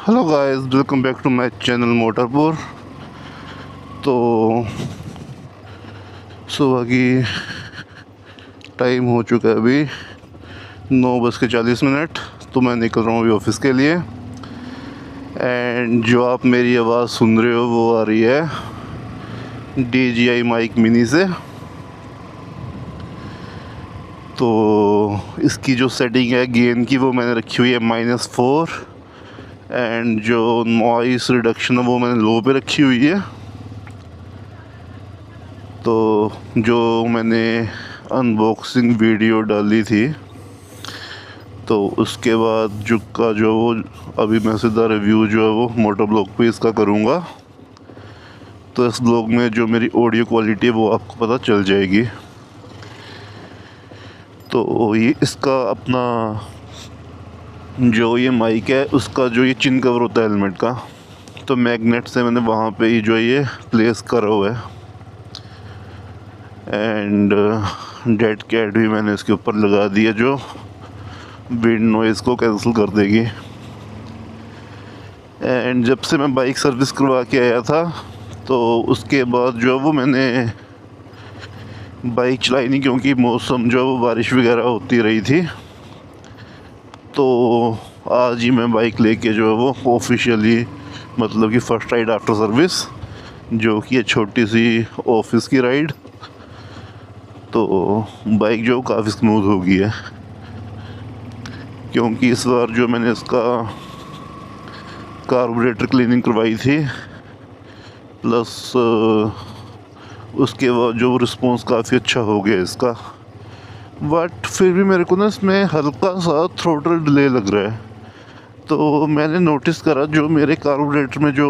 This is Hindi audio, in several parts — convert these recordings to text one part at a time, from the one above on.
Hello guys, welcome back to my channel मोटरपुर। तो सुबह की टाइम हो चुका है अभी 9:40। तो मैं निकल रहा हूँ अभी ऑफिस के लिए। एंड जो आप मेरी आवाज़ सुन रहे हो वो आ रही है DJI माइक मिनी से। तो इसकी जो सेटिंग है गेन की वो मैंने रखी हुई है -4 एंड जो नॉइस रिडक्शन है वो मैंने लो पे रखी हुई है। तो जो मैंने अनबॉक्सिंग वीडियो डाली थी तो उसके बाद जो वो अभी मैं सीधा रिव्यू जो है वो मोटर ब्लॉग पे इसका करूँगा। तो इस ब्लॉग में जो मेरी ऑडियो क्वालिटी है वो आपको पता चल जाएगी। तो ये इसका अपना जो ये माइक है उसका जो ये चिन कवर होता है हेलमेट का, तो मैग्नेट से मैंने वहाँ पे ही जो ये प्लेस करा हुआ है। एंड डेड कैट भी मैंने इसके ऊपर लगा दिया जो विंड नॉइज़ को कैंसिल कर देगी। एंड जब से मैं बाइक सर्विस करवा के आया था तो उसके बाद जो है वो मैंने बाइक चलाई नहीं, क्योंकि मौसम जो है वो बारिश वगैरह होती रही थी। तो आज ही मैं बाइक लेके जो है वो ऑफिशियली मतलब कि फ़र्स्ट राइड आफ्टर सर्विस, जो कि है छोटी सी ऑफिस की राइड। तो बाइक जो काफ़ी स्मूथ हो गई है, क्योंकि इस बार जो मैंने इसका कार्बोरेटर क्लीनिंग करवाई थी प्लस उसके बाद जो रिस्पॉन्स काफ़ी अच्छा हो गया इसका। बट फिर भी मेरे को ना इसमें हल्का सा थ्रोटल डिले लग रहा है। तो मैंने नोटिस करा जो मेरे कार्बोरेटर में जो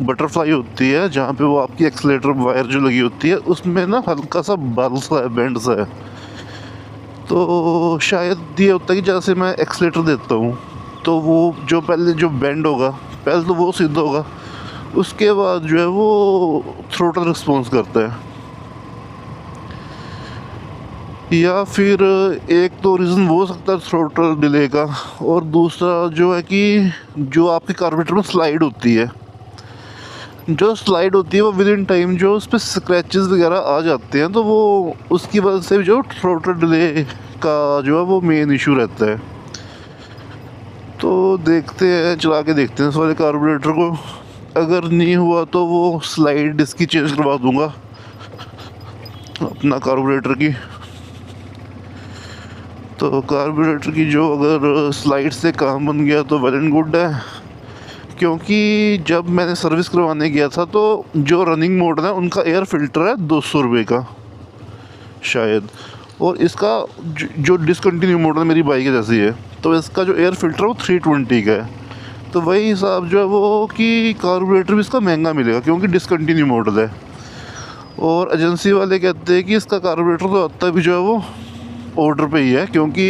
बटरफ्लाई होती है जहाँ पे वो आपकी एक्सीलेटर वायर जो लगी होती है उसमें ना हल्का सा बल सा है, बेंड सा है। तो शायद ये होता है कि जैसे मैं एक्सीलेटर देता हूँ तो वो जो पहले जो बेंड होगा पहले तो वो सीधा होगा, उसके बाद जो है वो थ्रोटल रिस्पॉन्स करता है। या फिर एक तो रीज़न वो हो सकता है थ्रोटल डिले का, और दूसरा जो है कि जो आपके कार्बोरेटर में स्लाइड होती है वो विद इन टाइम जो उस पर स्क्रैचेस वगैरह आ जाते हैं, तो वो उसकी वजह से जो थ्रोटल डिले का जो है वो मेन इशू रहता है। तो देखते हैं, चला के देखते हैं इस वाले कार्बोरेटर को। अगर नहीं हुआ तो वो स्लाइड इसकी चेंज करवा दूँगा अपना कार्बोरेटर की। तो कार्बोरेटर की जो अगर स्लाइड से काम बन गया तो वेल एंड गुड है, क्योंकि जब मैंने सर्विस करवाने गया था तो जो रनिंग मोड है उनका एयर फ़िल्टर है 200 रुपये का शायद, और इसका जो डिसकंटिन्यू मोड है मेरी बाइक जैसी है, तो इसका जो एयर फ़िल्टर है वो 320 का है। तो वही हिसाब जो है वो कि कार्बोरेटर भी इसका महंगा मिलेगा क्योंकि डिसकंटिन्यू मॉडल है। और एजेंसी वाले कहते हैं कि इसका कार्बोरेटर तो आता भी जो है वो ऑर्डर पे ही है, क्योंकि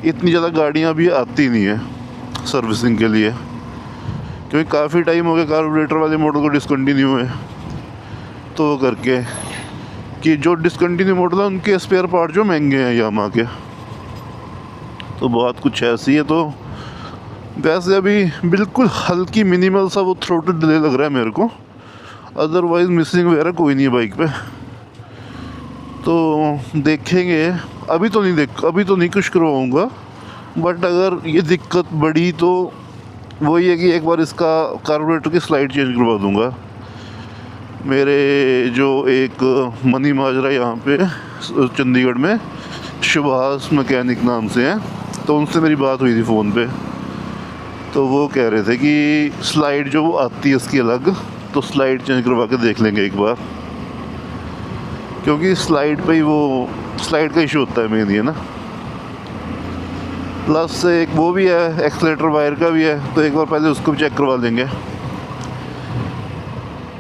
इतनी ज़्यादा गाड़ियाँ भी आती नहीं है सर्विसिंग के लिए, क्योंकि काफ़ी टाइम हो गया कार्बोरेटर वाले मॉडल को डिसकंटिन्यू है। तो वो करके कि जो डिसकंटिन्यू मॉडल है उनके स्पेयर पार्ट जो महंगे हैं यामाहा के, तो बात कुछ ऐसी है। तो वैसे अभी बिल्कुल हल्की मिनिमल सा वो थ्रोटल डिले लग रहा है मेरे को, अदरवाइज़ मिसिंग वगैरह कोई नहीं है बाइक पे। तो देखेंगे, अभी तो नहीं कुछ करवाऊँगा, बट अगर ये दिक्कत बढ़ी तो वही है कि एक बार इसका कार्बोरेटर की स्लाइड चेंज करवा दूँगा। मेरे जो एक मनी माजरा यहाँ पे चंडीगढ़ में सुभाष मैकेनिक नाम से हैं, तो उनसे मेरी बात हुई थी फ़ोन पे। तो वो कह रहे थे कि स्लाइड जो वो आती है इसकी अलग, तो स्लाइड चेंज करवा के देख लेंगे एक बार, क्योंकि स्लाइड पे ही वो स्लाइड का इशू होता है मेन, ये ना। प्लस एक वो भी है, एक्सीलेटर वायर का भी है, तो एक बार पहले उसको भी चेक करवा लेंगे।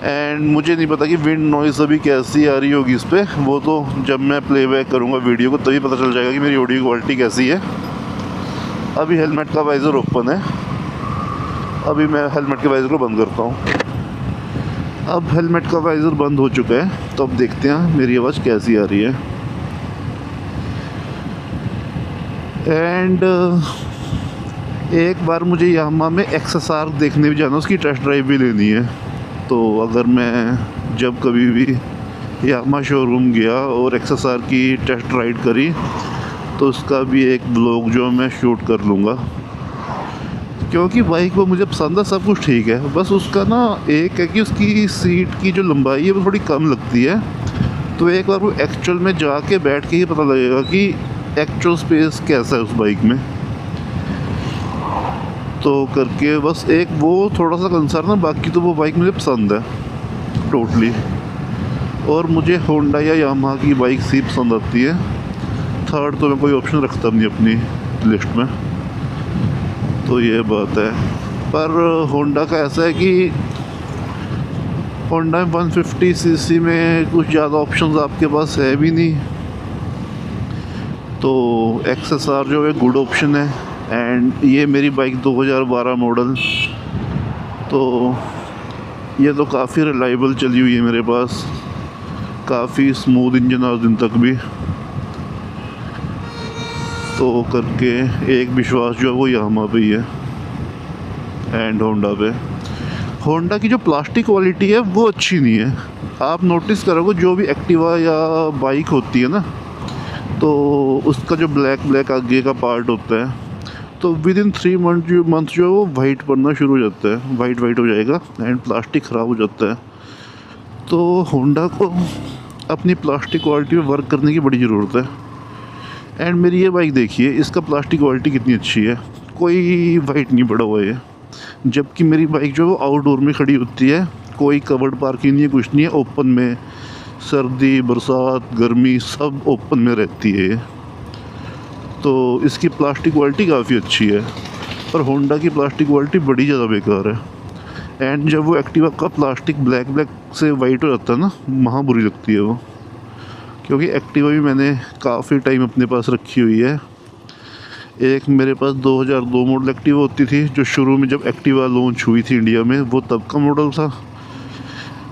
एंड मुझे नहीं पता कि विंड नॉइज़ अभी कैसी आ रही होगी इस पर, वो तो जब मैं प्लेबैक करूँगा वीडियो को तभी पता चल जाएगा कि मेरी ऑडियो क्वालिटी कैसी है। अभी हेलमेट का वाइज़र ओपन है, अभी मैं हेलमेट के वाइज़र को बंद करता हूँ। अब हेलमेट का वाइज़र बंद हो चुका है, तो अब देखते हैं मेरी आवाज़ कैसी आ रही है। एंड एक बार मुझे यामाहा में XSR देखने भी जाना, उसकी टेस्ट ड्राइव भी लेनी है। तो अगर मैं जब कभी भी यामाहा शोरूम गया और XSR की टेस्ट राइड करी तो उसका भी एक ब्लॉग जो मैं शूट कर लूँगा, क्योंकि बाइक वो मुझे पसंद है, सब कुछ ठीक है, बस उसका ना एक है कि उसकी सीट की जो लंबाई है वो थोड़ी कम लगती है। तो एक बार वो एक्चुअल में जाके बैठ के ही पता लगेगा कि एक्चुअल स्पेस कैसा है उस बाइक में। तो करके बस एक वो थोड़ा सा कंसर्न है, बाकी तो वो बाइक मुझे पसंद है टोटली। और मुझे होंडा या यामाहा की बाइक ही पसंद आती है, थर्ड तो मैं कोई ऑप्शन रखता नहीं अपनी लिस्ट में। तो ये बात है। पर होंडा का ऐसा है कि होंडा में 150 सीसी में कुछ ज़्यादा ऑप्शंस आपके पास है भी नहीं, तो XSR जो है गुड ऑप्शन है। एंड ये मेरी बाइक 2012 मॉडल, तो ये तो काफ़ी रिलायबल चली हुई है मेरे पास, काफ़ी स्मूथ इंजन आज दिन तक भी। तो करके एक विश्वास जो है वो यामाहा पे ही है एंड होंडा पे। होंडा की जो प्लास्टिक क्वालिटी है वो अच्छी नहीं है। आप नोटिस करोगे जो भी एक्टिवा या बाइक होती है ना, तो उसका जो ब्लैक आगे का पार्ट होता है, तो विद इन 3 मंथ जो है वो वाइट पड़ना शुरू हो जाता है, वाइट हो जाएगा एंड प्लास्टिक ख़राब हो जाता है। तो होंडा को अपनी प्लास्टिक क्वालिटी पे वर्क करने की बड़ी ज़रूरत है। एंड मेरी ये बाइक देखिए, इसका प्लास्टिक क्वालिटी कितनी अच्छी है, कोई वाइट नहीं पड़ा हुआ है। जबकि मेरी बाइक जो आउटडोर में खड़ी होती है, कोई कवर्ड पार्किंग नहीं है, कुछ नहीं है, ओपन में सर्दी बरसात गर्मी सब ओपन में रहती है। तो इसकी प्लास्टिक क्वालिटी काफ़ी अच्छी है, पर होंडा की प्लास्टिक क्वालिटी बड़ी ज़्यादा बेकार है। एंड जब वो एक्टिवा का प्लास्टिक ब्लैक से वाइट हो जाता है ना, वहाँ बुरी लगती है वो। क्योंकि एक्टिवा भी मैंने काफ़ी टाइम अपने पास रखी हुई है। एक मेरे पास 2002 मॉडल एक्टिवा होती थी, जो शुरू में जब एक्टिवा लॉन्च हुई थी इंडिया में, वो तब का मॉडल था।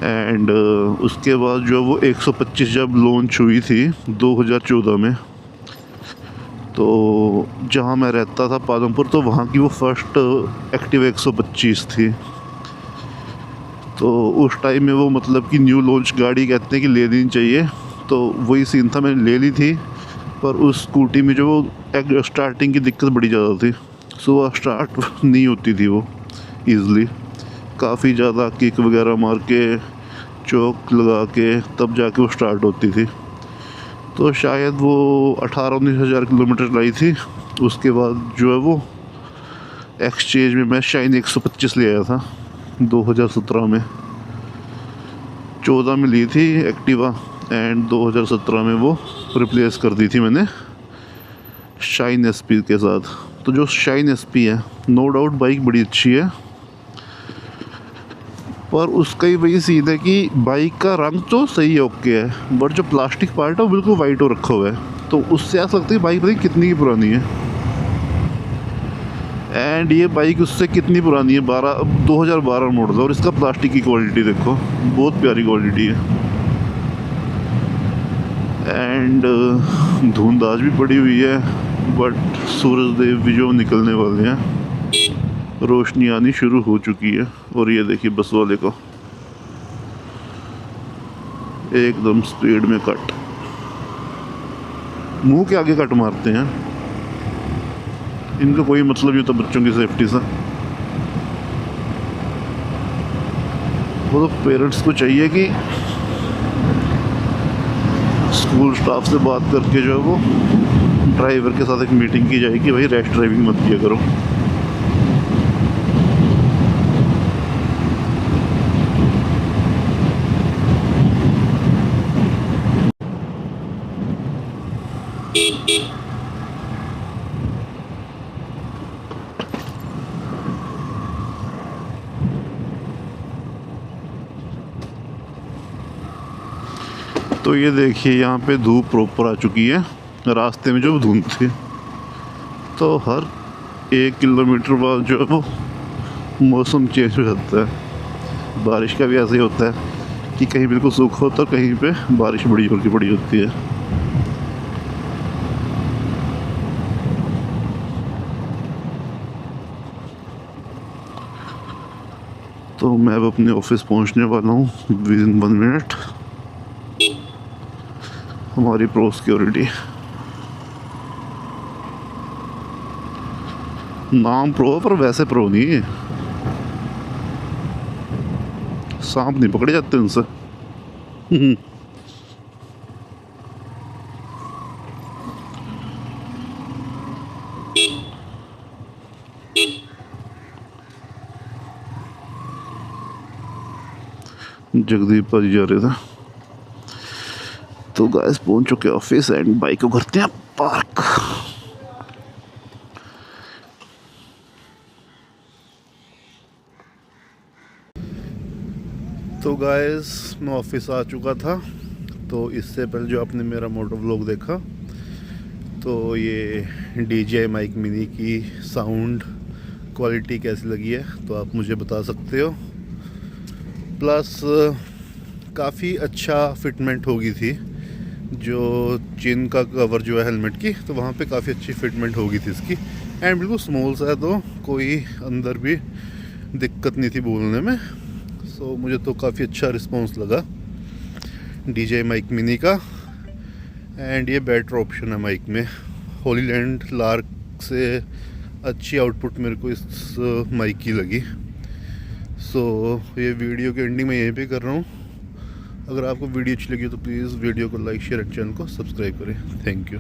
एंड उसके बाद जो वो 125 जब लॉन्च हुई थी 2014 में, तो जहाँ मैं रहता था पालमपुर, तो वहाँ की वो फर्स्ट एक्टिवा 125 थी। तो उस टाइम में वो मतलब कि न्यू लॉन्च गाड़ी कहते हैं कि ले लेनी चाहिए, तो वही सीन था, मैंने ले ली थी। पर उस स्कूटी में जो वो स्टार्टिंग की दिक्कत बड़ी ज़्यादा थी, सुबह स्टार्ट नहीं होती थी वो ईज़िली, काफ़ी ज़्यादा किक वगैरह मार के चौक लगा के तब जाके वो स्टार्ट होती थी। तो शायद वो 18-19 हज़ार किलोमीटर लाई थी। उसके बाद जो है वो एक्सचेंज में मैं शाइन 125 ले आया था 2017 में। 14 में ली थी एक्टिवा एंड 2017 में वो रिप्लेस कर दी थी मैंने शाइन एसपी के साथ। तो जो शाइन एसपी है नो डाउट बाइक बड़ी अच्छी है, पर उसका ही वही सीन है कि बाइक का रंग तो सही है, ओके है, बट जो प्लास्टिक पार्ट है वो बिल्कुल वाइट हो रखा हुआ है। तो उससे ऐसा लगता है बाइक पता नहीं कितनी की पुरानी है। एंड ये बाइक उससे कितनी पुरानी है, 2012 मॉडल, और इसका प्लास्टिक की क्वालिटी देखो, बहुत प्यारी क्वालिटी है। एंड धुंध आज भी पड़ी हुई है, बट सूरज देव भी जो निकलने वाले हैं, रोशनी आनी शुरू हो चुकी है। और ये देखिए बस वाले को एकदम स्पीड में कट, मुंह के आगे कट मारते हैं। इनका कोई मतलब नहीं होता बच्चों की सेफ्टी से। वो तो पेरेंट्स को चाहिए कि स्कूल स्टाफ से बात करके जो है वो ड्राइवर के साथ एक मीटिंग की जाए कि भाई रैश ड्राइविंग मत किया करो। तो ये देखिए यहाँ पे धूप प्रॉपर आ चुकी है, रास्ते में जो धुंध थी। तो हर 1 किलोमीटर बाद जो है वो मौसम चेंज हो जाता है। बारिश का भी ऐसे ही होता है कि कहीं बिल्कुल सूखा होता है, कहीं पे बारिश बड़ी जोर की पड़ी होती है। तो मैं अब अपने ऑफिस पहुंचने वाला हूँ विदिन 1 मिनट। हमारी प्रो सिक्योरिटी, नाम प्रो पर वैसे प्रो नहीं है, सांप नहीं पकड़े जाते उनसे। जगदीप भाजी जा रहे थे। तो गाइस पहुंच चुके ऑफिस एंड बाइक को करते हैं पार्क। तो गाइस मैं ऑफिस आ चुका था। तो इससे पहले जो आपने मेरा मोटो व्लॉग देखा, तो ये DJI माइक मिनी की साउंड क्वालिटी कैसी लगी है तो आप मुझे बता सकते हो। प्लस काफ़ी अच्छा फिटमेंट होगी थी, जो चिन का कवर जो है हेलमेट की, तो वहाँ पे काफ़ी अच्छी फिटमेंट होगी थी इसकी। एंड बिल्कुल स्मॉल सा है, तो कोई अंदर भी दिक्कत नहीं थी बोलने में। सो मुझे तो काफ़ी अच्छा रिस्पांस लगा DJI माइक मिनी का। एंड ये बेटर ऑप्शन है माइक में, होली लैंड लार्क से अच्छी आउटपुट मेरे को इस माइक की लगी। सो ये वीडियो के एंडिंग में यहीं पे कर रहा हूँ। अगर आपको वीडियो अच्छी लगी तो प्लीज़ वीडियो को लाइक शेयर एंड चैनल को सब्सक्राइब करें। Thank you.